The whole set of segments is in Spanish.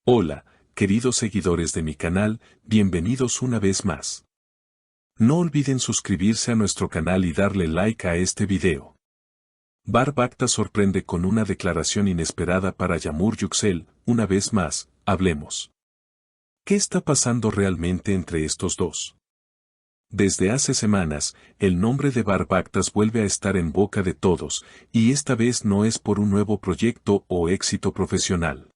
Hola, queridos seguidores de mi canal, bienvenidos una vez más. No olviden suscribirse a nuestro canal y darle like a este video. Bar Bakta sorprende con una declaración inesperada para Yağmur Yüksel. Una vez más, hablemos. ¿Qué está pasando realmente entre estos dos? Desde hace semanas, el nombre de Bar Baktas vuelve a estar en boca de todos, y esta vez no es por un nuevo proyecto o éxito profesional.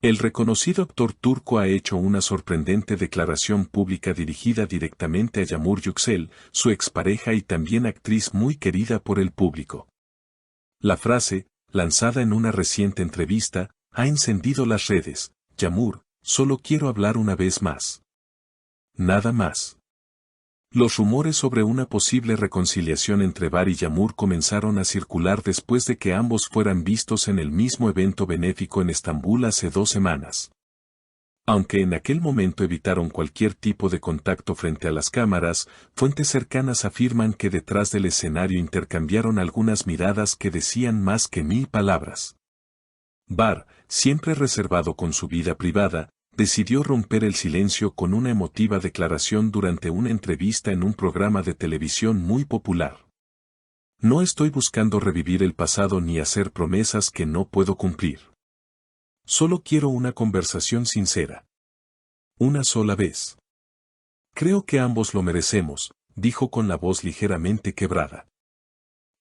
El reconocido actor turco ha hecho una sorprendente declaración pública dirigida directamente a Yağmur Yüksel, su expareja y también actriz muy querida por el público. La frase, lanzada en una reciente entrevista, ha encendido las redes. Yağmur, solo quiero hablar una vez más. Nada más. Los rumores sobre una posible reconciliación entre Bar y Yağmur comenzaron a circular después de que ambos fueran vistos en el mismo evento benéfico en Estambul hace 2 semanas. Aunque en aquel momento evitaron cualquier tipo de contacto frente a las cámaras, fuentes cercanas afirman que detrás del escenario intercambiaron algunas miradas que decían más que 1000 palabras. Bar, siempre reservado con su vida privada, decidió romper el silencio con una emotiva declaración durante una entrevista en un programa de televisión muy popular. No estoy buscando revivir el pasado ni hacer promesas que no puedo cumplir. Solo quiero una conversación sincera. Una sola vez. Creo que ambos lo merecemos, dijo con la voz ligeramente quebrada.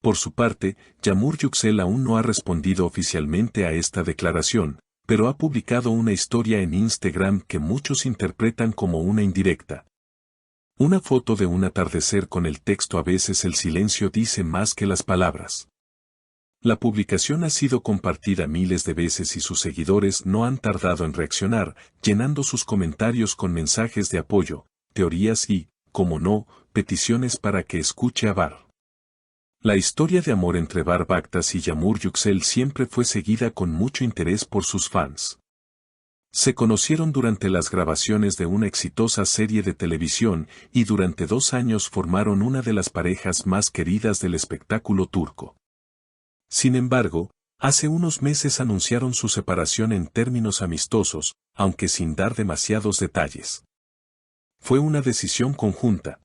Por su parte, Yağmur Yüksel aún no ha respondido oficialmente a esta declaración, pero ha publicado una historia en Instagram que muchos interpretan como una indirecta. Una foto de un atardecer con el texto "a veces el silencio dice más que las palabras". La publicación ha sido compartida miles de veces y sus seguidores no han tardado en reaccionar, llenando sus comentarios con mensajes de apoyo, teorías y, como no, peticiones para que escuche a Bar. La historia de amor entre Bar Baktas y Yağmur Yüksel siempre fue seguida con mucho interés por sus fans. Se conocieron durante las grabaciones de una exitosa serie de televisión y durante 2 años formaron una de las parejas más queridas del espectáculo turco. Sin embargo, hace unos meses anunciaron su separación en términos amistosos, aunque sin dar demasiados detalles. Fue una decisión conjunta.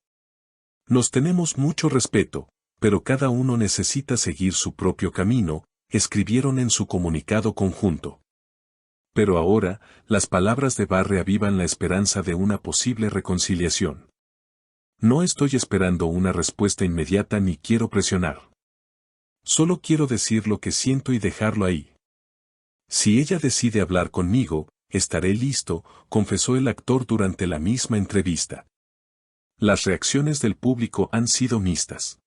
Nos tenemos mucho respeto, pero cada uno necesita seguir su propio camino, escribieron en su comunicado conjunto. Pero ahora, las palabras de Bar reavivan la esperanza de una posible reconciliación. No estoy esperando una respuesta inmediata ni quiero presionar. Solo quiero decir lo que siento y dejarlo ahí. Si ella decide hablar conmigo, estaré listo, confesó el actor durante la misma entrevista. Las reacciones del público han sido mixtas.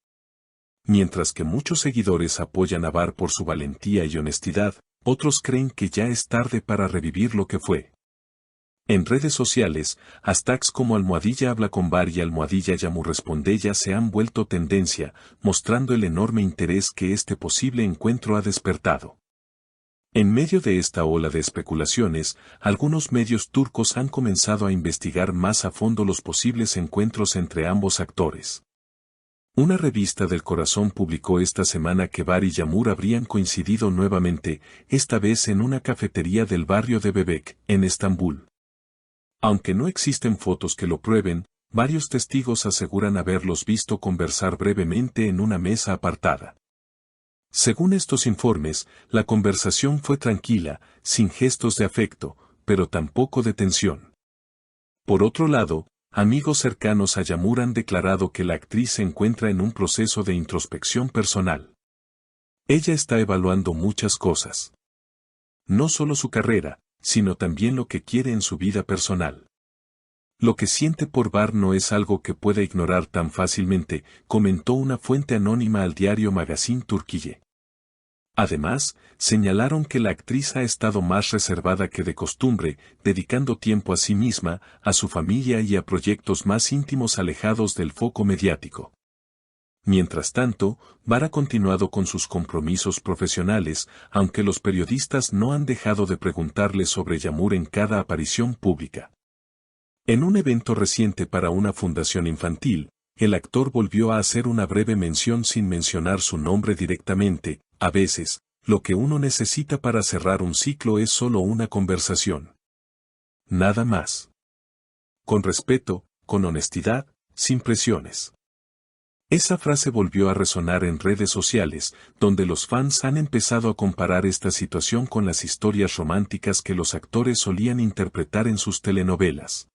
Mientras que muchos seguidores apoyan a Bar por su valentía y honestidad, otros creen que ya es tarde para revivir lo que fue. En redes sociales, hashtags como #habla con Bar y #Yağmur responde ya se han vuelto tendencia, mostrando el enorme interés que este posible encuentro ha despertado. En medio de esta ola de especulaciones, algunos medios turcos han comenzado a investigar más a fondo los posibles encuentros entre ambos actores. Una revista del corazón publicó esta semana que Bar y Yağmur habrían coincidido nuevamente, esta vez en una cafetería del barrio de Bebek, en Estambul. Aunque no existen fotos que lo prueben, varios testigos aseguran haberlos visto conversar brevemente en una mesa apartada. Según estos informes, la conversación fue tranquila, sin gestos de afecto, pero tampoco de tensión. Por otro lado, amigos cercanos a Yağmur han declarado que la actriz se encuentra en un proceso de introspección personal. Ella está evaluando muchas cosas. No solo su carrera, sino también lo que quiere en su vida personal. Lo que siente por Bar no es algo que pueda ignorar tan fácilmente, comentó una fuente anónima al diario Magazine Türkiye. Además, señalaron que la actriz ha estado más reservada que de costumbre, dedicando tiempo a sí misma, a su familia y a proyectos más íntimos alejados del foco mediático. Mientras tanto, Bar ha continuado con sus compromisos profesionales, aunque los periodistas no han dejado de preguntarle sobre Yağmur en cada aparición pública. En un evento reciente para una fundación infantil, el actor volvió a hacer una breve mención sin mencionar su nombre directamente. A veces, lo que uno necesita para cerrar un ciclo es solo una conversación. nada más. Con respeto, con honestidad, sin presiones. Esa frase volvió a resonar en redes sociales, donde los fans han empezado a comparar esta situación con las historias románticas que los actores solían interpretar en sus telenovelas.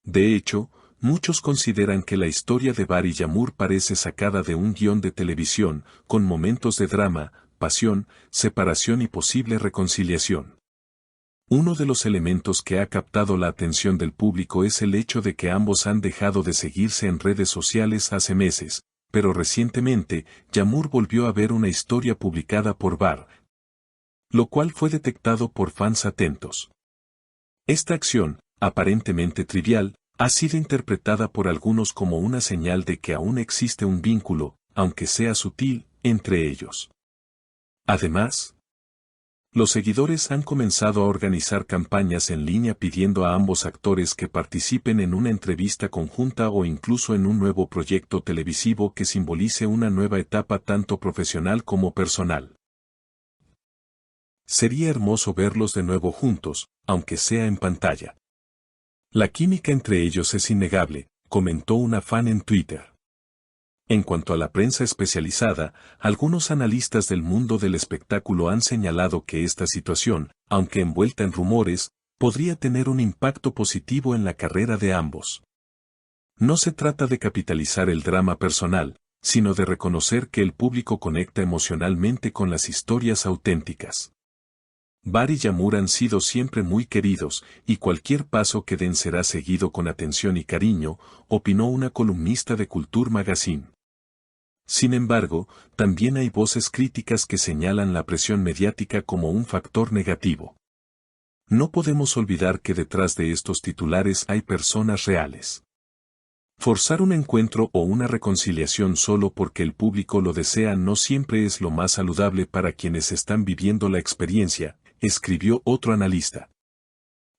De hecho, muchos consideran que la historia de Bar y Yamur parece sacada de un guión de televisión, con momentos de drama, pasión, separación y posible reconciliación. Uno de los elementos que ha captado la atención del público es el hecho de que ambos han dejado de seguirse en redes sociales hace meses, pero recientemente, Yamur volvió a ver una historia publicada por Bar, lo cual fue detectado por fans atentos. Esta acción, aparentemente trivial, ha sido interpretada por algunos como una señal de que aún existe un vínculo, aunque sea sutil, entre ellos. Además, los seguidores han comenzado a organizar campañas en línea pidiendo a ambos actores que participen en una entrevista conjunta o incluso en un nuevo proyecto televisivo que simbolice una nueva etapa tanto profesional como personal. Sería hermoso verlos de nuevo juntos, aunque sea en pantalla. La química entre ellos es innegable, comentó una fan en Twitter. En cuanto a la prensa especializada, algunos analistas del mundo del espectáculo han señalado que esta situación, aunque envuelta en rumores, podría tener un impacto positivo en la carrera de ambos. No se trata de capitalizar el drama personal, sino de reconocer que el público conecta emocionalmente con las historias auténticas. Bar y Yamur han sido siempre muy queridos, y cualquier paso que den será seguido con atención y cariño, opinó una columnista de Culture Magazine. Sin embargo, también hay voces críticas que señalan la presión mediática como un factor negativo. No podemos olvidar que detrás de estos titulares hay personas reales. Forzar un encuentro o una reconciliación solo porque el público lo desea no siempre es lo más saludable para quienes están viviendo la experiencia, escribió otro analista.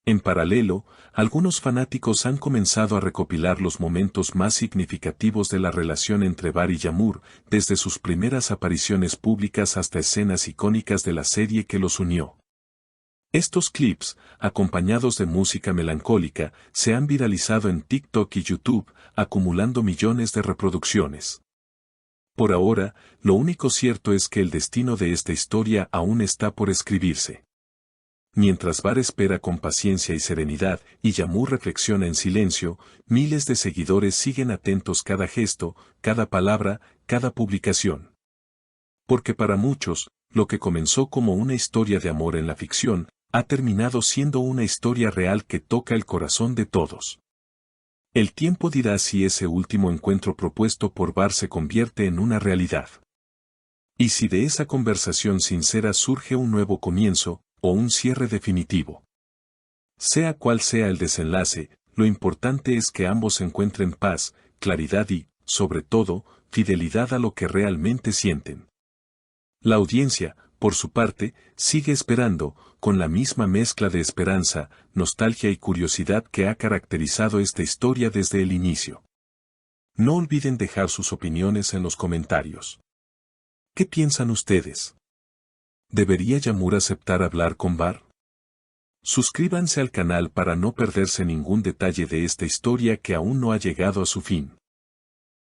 En paralelo, algunos fanáticos han comenzado a recopilar los momentos más significativos de la relación entre Bar y Yamur, desde sus primeras apariciones públicas hasta escenas icónicas de la serie que los unió. Estos clips, acompañados de música melancólica, se han viralizado en TikTok y YouTube, acumulando millones de reproducciones. Por ahora, lo único cierto es que el destino de esta historia aún está por escribirse. Mientras Bar espera con paciencia y serenidad, y Yamur reflexiona en silencio, miles de seguidores siguen atentos cada gesto, cada palabra, cada publicación. Porque para muchos, lo que comenzó como una historia de amor en la ficción, ha terminado siendo una historia real que toca el corazón de todos. El tiempo dirá si ese último encuentro propuesto por Bar se convierte en una realidad. Y si de esa conversación sincera surge un nuevo comienzo, o un cierre definitivo. Sea cual sea el desenlace, lo importante es que ambos encuentren paz, claridad y, sobre todo, fidelidad a lo que realmente sienten. La audiencia, por su parte, sigue esperando, con la misma mezcla de esperanza, nostalgia y curiosidad que ha caracterizado esta historia desde el inicio. No olviden dejar sus opiniones en los comentarios. ¿Qué piensan ustedes? ¿Debería Yamur aceptar hablar con Bar? Suscríbanse al canal para no perderse ningún detalle de esta historia que aún no ha llegado a su fin.